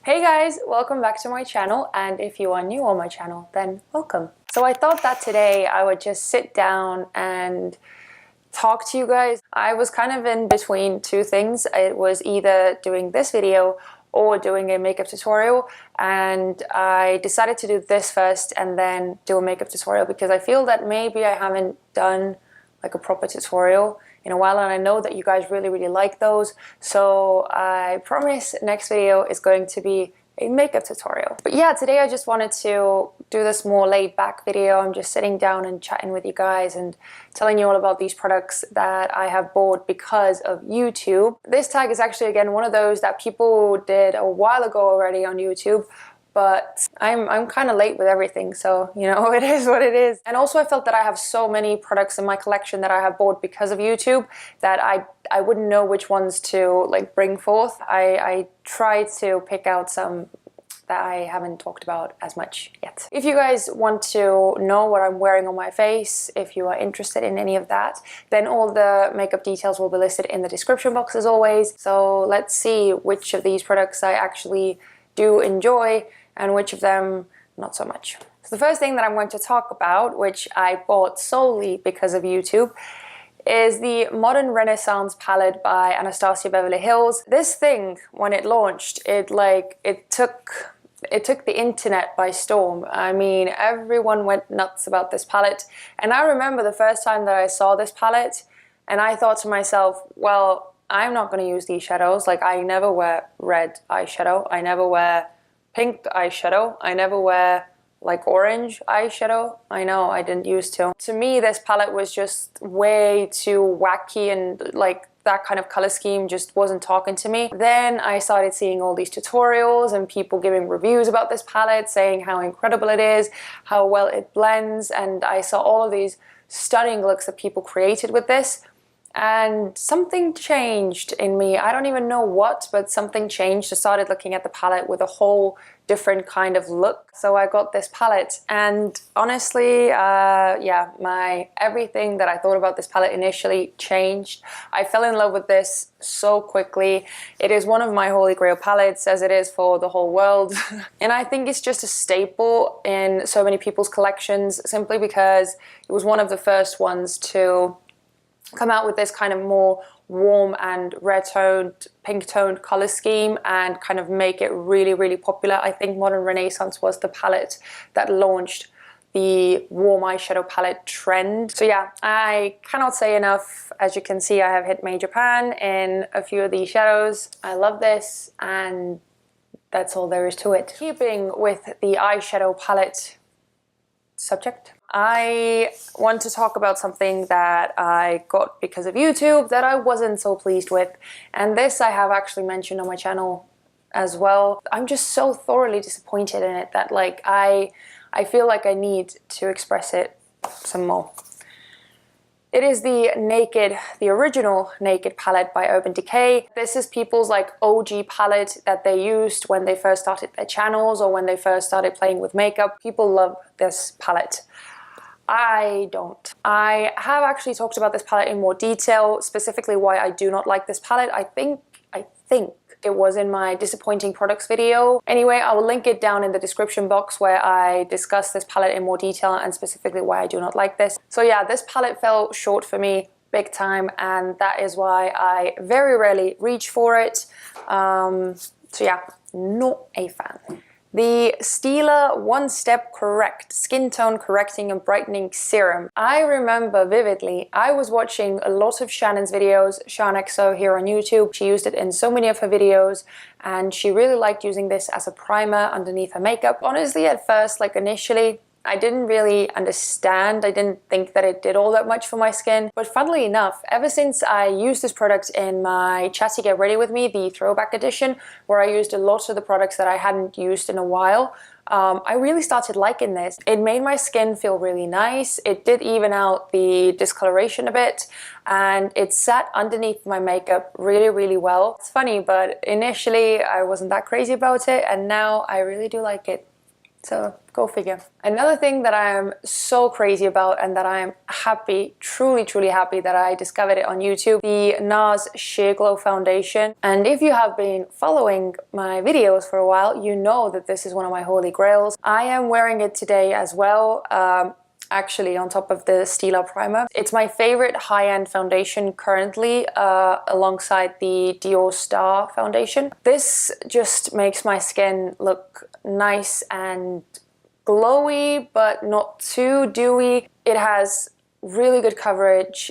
Hey guys, welcome back to my channel, and if you are new on my channel, then welcome. So I thought that today I would just sit down and talk to you guys. I was kind of in between two things. It was either doing this video or doing a makeup tutorial, and I decided to do this first and then do a makeup tutorial because I feel that maybe I haven't done like a proper tutorial in a while, and I know that you guys really like those, so I promise next video is going to be a makeup tutorial. But yeah, today I just wanted to do this more laid back video. I'm just sitting down and chatting with you guys and telling you all about these products that I have bought because of YouTube. This tag is actually again one of those that people did a while ago already on YouTube, but I'm kind of late with everything, so you know, it is what it is. And also I felt that I have so many products in my collection that I have bought because of YouTube that I wouldn't know which ones to like bring forth. I tried to pick out some that I haven't talked about as much yet. If you guys want to know what I'm wearing on my face, if you are interested in any of that, then all the makeup details will be listed in the description box as always. So let's see which of these products I actually do enjoy and which of them not so much. So the first thing that I'm going to talk about, which I bought solely because of YouTube, is the Modern Renaissance palette by Anastasia Beverly Hills. This thing, when it launched, it took the internet by storm. I mean, everyone went nuts about this palette, and I remember the first time that I saw this palette and I thought to myself, well, I'm not going to use these shadows. Like, I never wear red eyeshadow, I never wear pink eyeshadow, I never wear like orange eyeshadow. I know I didn't used to. To me, this palette was just way too wacky, and like that kind of color scheme just wasn't talking to me. Then I started seeing all these tutorials and people giving reviews about this palette, saying how incredible it is, how well it blends, and I saw all of these stunning looks that people created with this. And something changed in me. I don't even know what, but something changed. I started looking at the palette with a whole different kind of look. So I got this palette, and honestly, yeah, everything that I thought about this palette initially changed. I fell in love with this so quickly. It is one of my holy grail palettes, as it is for the whole world. And I think it's just a staple in so many people's collections, simply because it was one of the first ones to come out with this kind of more warm and red-toned, pink-toned color scheme and kind of make it really popular. I think Modern Renaissance was the palette that launched the warm eyeshadow palette trend. So yeah, I cannot say enough. As you can see, I have hit Major Pan in a few of these shadows. I love this, and that's all there is to it. Keeping with the eyeshadow palette subject, I want to talk about something that I got because of YouTube that I wasn't so pleased with, and this I have actually mentioned on my channel as well. I'm just so thoroughly disappointed in it that like I feel like I need to express it some more. It is the original Naked palette by Urban Decay. This is people's like OG palette that they used when they first started their channels or when they first started playing with makeup. People love this palette. I don't. I have actually talked about this palette in more detail, specifically why I do not like this palette. I think it was in my disappointing products video. Anyway, I will link it down in the description box where I discuss this palette in more detail and specifically why I do not like this. So yeah, this palette fell short for me big time, and that is why I very rarely reach for it. So yeah, not a fan. The Stila One Step Correct Skin Tone Correcting and Brightening Serum. I remember vividly, I was watching a lot of Shannon's videos, ShanXO here on YouTube. She used it in so many of her videos, and she really liked using this as a primer underneath her makeup. Honestly, at first, like initially, I didn't really understand. I didn't think that it did all that much for my skin. But funnily enough, ever since I used this product in my Chatty Get Ready With Me, the throwback edition, where I used a lot of the products that I hadn't used in a while, I really started liking this. It made my skin feel really nice. It did even out the discoloration a bit, and it sat underneath my makeup really well. It's funny, but initially I wasn't that crazy about it, and now I really do like it. So go figure. Another thing that I am so crazy about and that I am happy, truly, truly happy that I discovered it on YouTube, the NARS Sheer Glow Foundation. And if you have been following my videos for a while, you know that this is one of my holy grails. I am wearing it today as well. Actually on top of the Stila primer. It's my favorite high-end foundation currently, alongside the Dior Star foundation. This just makes my skin look nice and glowy, but not too dewy. It has really good coverage.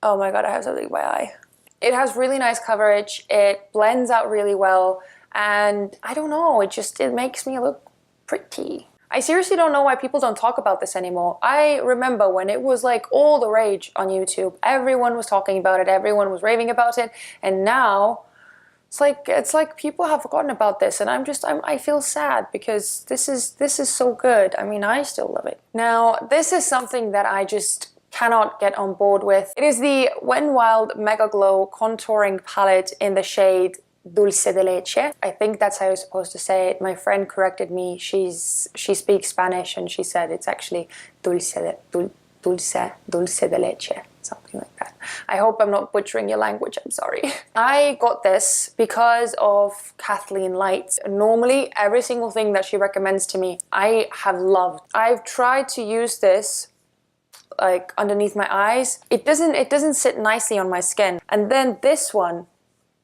Oh my god, I have something in my eye. It has really nice coverage. It blends out really well, and I don't know, it makes me look pretty. I seriously don't know why people don't talk about this anymore. I remember when it was like all the rage on YouTube. Everyone was talking about it, everyone was raving about it, and now it's like people have forgotten about this, and I feel sad because this is so good. I mean, I still love it. Now, this is something that I just cannot get on board with. It is the Wet n Wild Megaglo contouring palette in the shade Dulce de Leche. I think that's how you're supposed to say it. My friend corrected me. She speaks Spanish and she said it's actually dulce de leche, something like that. I hope I'm not butchering your language, I'm sorry. I got this because of Kathleen Lights. Normally, every single thing that she recommends to me, I have loved. I've tried to use this like underneath my eyes. It doesn't sit nicely on my skin. And then this one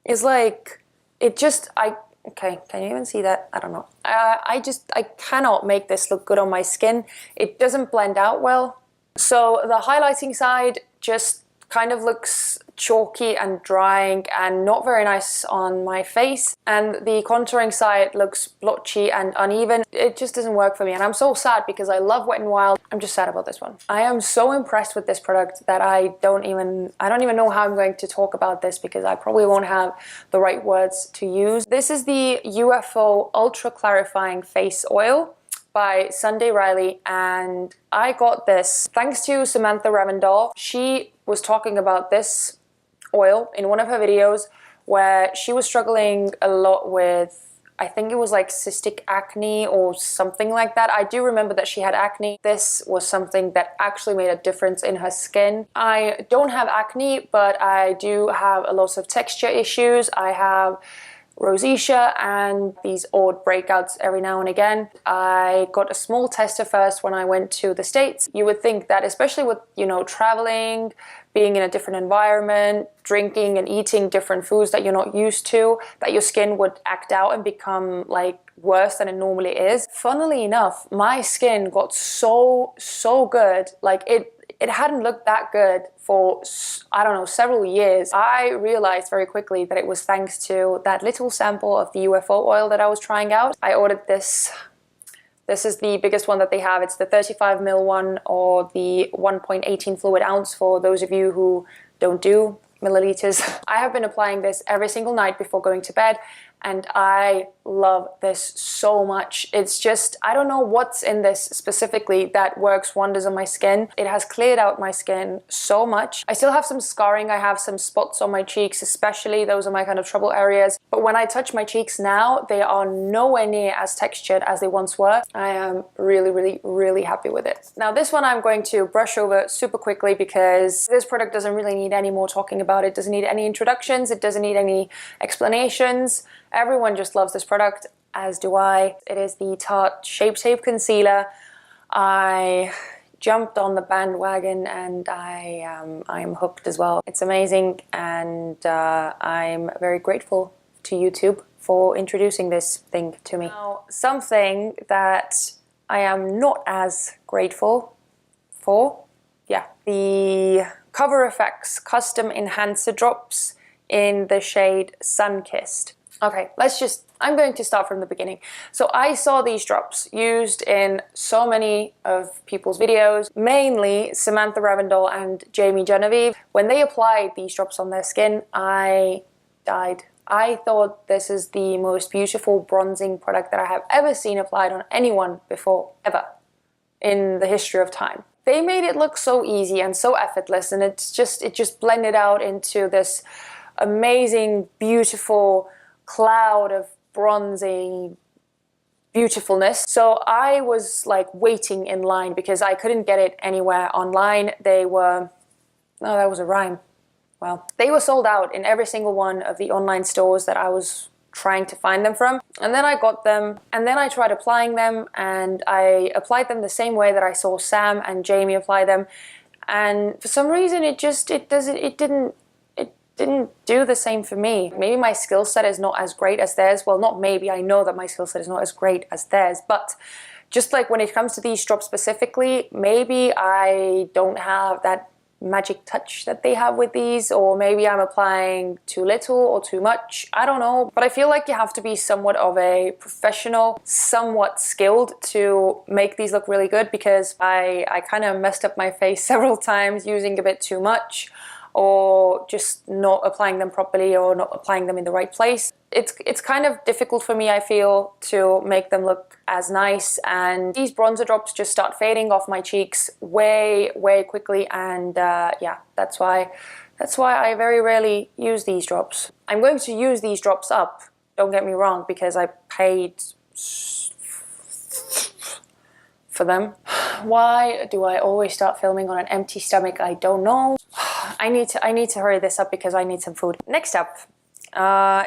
is like, okay, can you even see that? I don't know. I cannot make this look good on my skin. It doesn't blend out well. So the highlighting side just kind of looks chalky and drying and not very nice on my face. And the contouring side looks blotchy and uneven. It just doesn't work for me. And I'm so sad because I love Wet n Wild. I'm just sad about this one. I am so impressed with this product that I don't even know how I'm going to talk about this because I probably won't have the right words to use. This is the UFO Ultra Clarifying Face Oil by Sunday Riley, and I got this thanks to Samantha Ravendall. She was talking about this oil in one of her videos where she was struggling a lot with, I think it was like cystic acne or something like that. I do remember that she had acne. This was something that actually made a difference in her skin. I don't have acne, but I do have a lot of texture issues. I have rosacea and these odd breakouts every now and again. I got a small tester first when I went to the States. You would think that especially with, you know, traveling, being in a different environment, drinking and eating different foods that you're not used to, that your skin would act out and become like worse than it normally is. Funnily enough, my skin got so good. Like it hadn't looked that good for, I don't know, several years. I realized very quickly that it was thanks to that little sample of the UFO oil that I was trying out. I ordered this. This is the biggest one that they have. It's the 35 ml one, or the 1.18 fluid ounce for those of you who don't do milliliters. I have been applying this every single night before going to bed, and I love this so much. It's just, I don't know what's in this specifically that works wonders on my skin. It has cleared out my skin so much. I still have some scarring. I have some spots on my cheeks, especially. Those are my kind of trouble areas. But when I touch my cheeks now, they are nowhere near as textured as they once were. I am really, really, really happy with it. Now this one I'm going to brush over super quickly because this product doesn't really need any more talking about. It doesn't need any introductions. It doesn't need any explanations. Everyone just loves this product, as do I. It is the Tarte Shape Tape Concealer. I jumped on the bandwagon and I'm hooked as well. It's amazing, and I'm very grateful to YouTube for introducing this thing to me. Now, something that I am not as grateful for, the Cover FX Custom Enhancer Drops in the shade Sunkissed. Okay, I'm going to start from the beginning. So I saw these drops used in so many of people's videos, mainly Samantha Ravendall and Jamie Genevieve. When they applied these drops on their skin, I died. I thought this is the most beautiful bronzing product that I have ever seen applied on anyone before, ever, in the history of time. They made it look so easy and so effortless, and it just blended out into this amazing, beautiful cloud of bronzy beautifulness. So I was like waiting in line because I couldn't get it anywhere online. They were, oh, that was a rhyme. Well, they were sold out in every single one of the online stores that I was trying to find them from. And then I got them, and then I tried applying them, and I applied them the same way that I saw Sam and Jamie apply them. And for some reason it didn't do the same for me. Maybe my skill set is not as great as theirs. Well, not maybe, I know that my skill set is not as great as theirs, but just like when it comes to these drops specifically, maybe I don't have that magic touch that they have with these, or maybe I'm applying too little or too much, I don't know. But I feel like you have to be somewhat of a professional, somewhat skilled to make these look really good, because I kind of messed up my face several times using a bit too much, or just not applying them properly, or not applying them in the right place. It's kind of difficult for me, I feel, to make them look as nice, and these bronzer drops just start fading off my cheeks way quickly, and yeah, that's why I very rarely use these drops. I'm going to use these drops up, don't get me wrong, because I paid for them. Why do I always start filming on an empty stomach? I don't know. I need to hurry this up because I need some food. Next up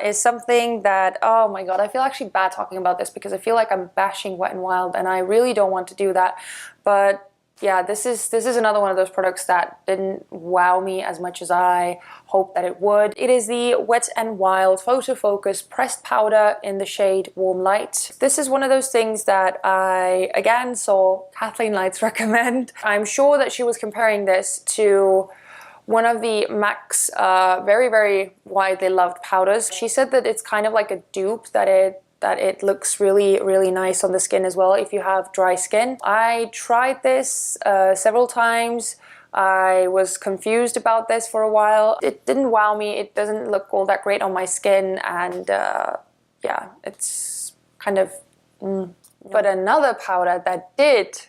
is something that, oh my god, I feel actually bad talking about this because I feel like I'm bashing Wet n Wild, and I really don't want to do that. But yeah, this is another one of those products that didn't wow me as much as I hoped that it would. It is the Wet n Wild Photofocus pressed powder in the shade Warm Light. This is one of those things that I again saw Kathleen Lights recommend. I'm sure that she was comparing this to one of the MAC's very widely loved powders. She said that it's kind of like a dupe, that it looks really nice on the skin as well if you have dry skin. I tried this several times. I was confused about this for a while. It didn't wow me. It doesn't look all that great on my skin, and yeah, it's kind of But another powder that did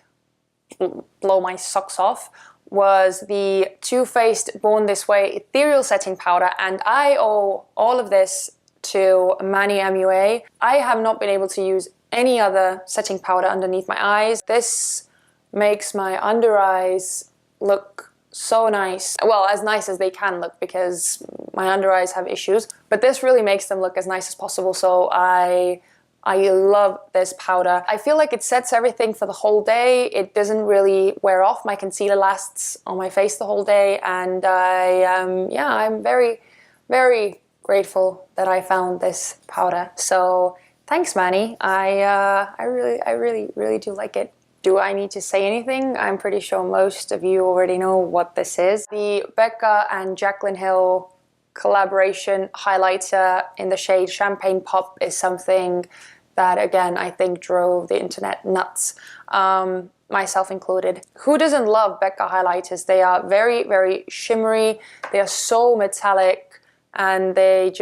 blow my socks off was the Too Faced Born This Way Ethereal Setting Powder, and I owe all of this to Manny MUA. I have not been able to use any other setting powder underneath my eyes. This makes my under eyes look so nice. Well, as nice as they can look, because my under eyes have issues, but this really makes them look as nice as possible. So I love this powder. I feel like it sets everything for the whole day. It doesn't really wear off. My concealer lasts on my face the whole day, and I'm very grateful that I found this powder. So thanks, Manny. I really do like it. Do I need to say anything? I'm pretty sure most of you already know what this is. The Becca and Jaclyn Hill collaboration highlighter in the shade Champagne Pop is something that, again, I think drove the internet nuts, myself included. Who doesn't love Becca highlighters? They are very shimmery, they are so metallic, and they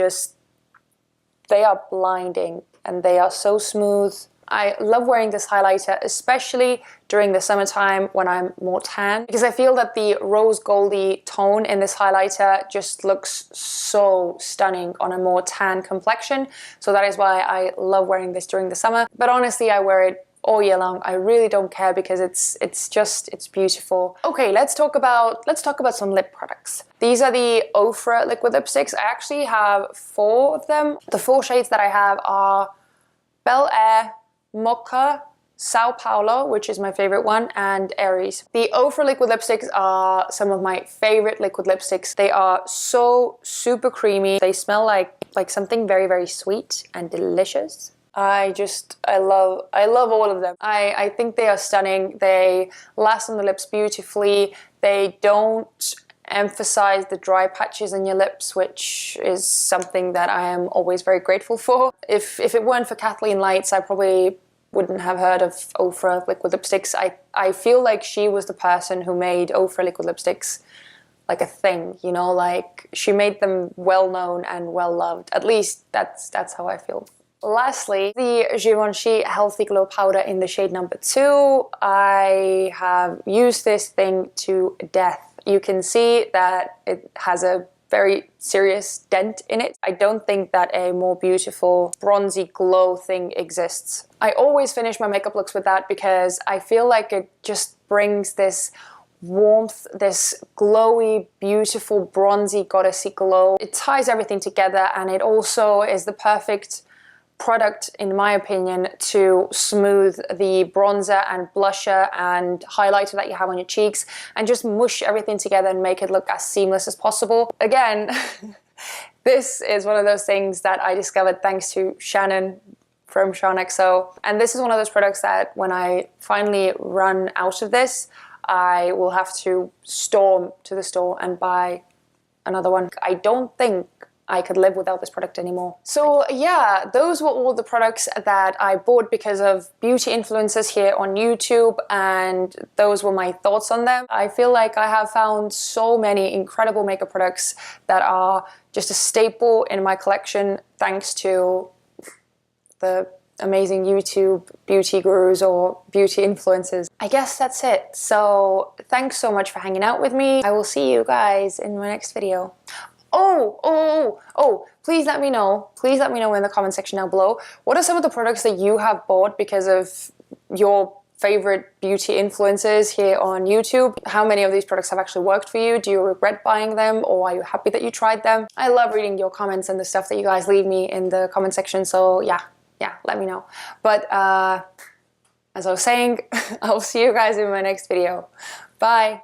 are blinding, and they are so smooth. I love wearing this highlighter, especially during the summertime when I'm more tan, because I feel that the rose goldy tone in this highlighter just looks so stunning on a more tan complexion. So that is why I love wearing this during the summer. But honestly, I wear it all year long. I really don't care, because it's beautiful. Okay, let's talk about some lip products. These are the OFRA liquid lipsticks. I actually have 4 of them. The 4 shades that I have are Bel Air, Mocha, Sao Paulo, which is my favorite one, and Aries. The OFRA liquid lipsticks are some of my favorite liquid lipsticks. They are so super creamy. They smell like something very sweet and delicious. I love all of them. I think they are stunning. They last on the lips beautifully. They don't emphasize the dry patches in your lips, which is something that I am always very grateful for. If it weren't for Kathleen Lights, I probably wouldn't have heard of OFRA liquid lipsticks. I feel like she was the person who made OFRA liquid lipsticks like a thing, you know, like she made them well known and well loved. At least that's how I feel. Lastly, the Givenchy Healthy Glow Powder in the shade number 2. I have used this thing to death. You can see that it has a very serious dent in it. I don't think that a more beautiful bronzy glow thing exists. I always finish my makeup looks with that because I feel like it just brings this warmth, this glowy, beautiful, bronzy, goddessy glow. It ties everything together, and it also is the perfect product, in my opinion, to smooth the bronzer and blusher and highlighter that you have on your cheeks and just mush everything together and make it look as seamless as possible. Again, this is one of those things that I discovered thanks to Shannon from SeanXO, and this is one of those products that when I finally run out of this, I will have to storm to the store and buy another one. I don't think I could live without this product anymore. So yeah, those were all the products that I bought because of beauty influencers here on YouTube, and those were my thoughts on them. I feel like I have found so many incredible makeup products that are just a staple in my collection thanks to the amazing YouTube beauty gurus or beauty influencers. I guess that's it. So thanks so much for hanging out with me. I will see you guys in my next video. Please let me know. Please let me know in the comment section down below. What are some of the products that you have bought because of your favorite beauty influencers here on YouTube? How many of these products have actually worked for you? Do you regret buying them, or are you happy that you tried them? I love reading your comments and the stuff that you guys leave me in the comment section, so yeah, let me know. But as I was saying, I'll see you guys in my next video. Bye.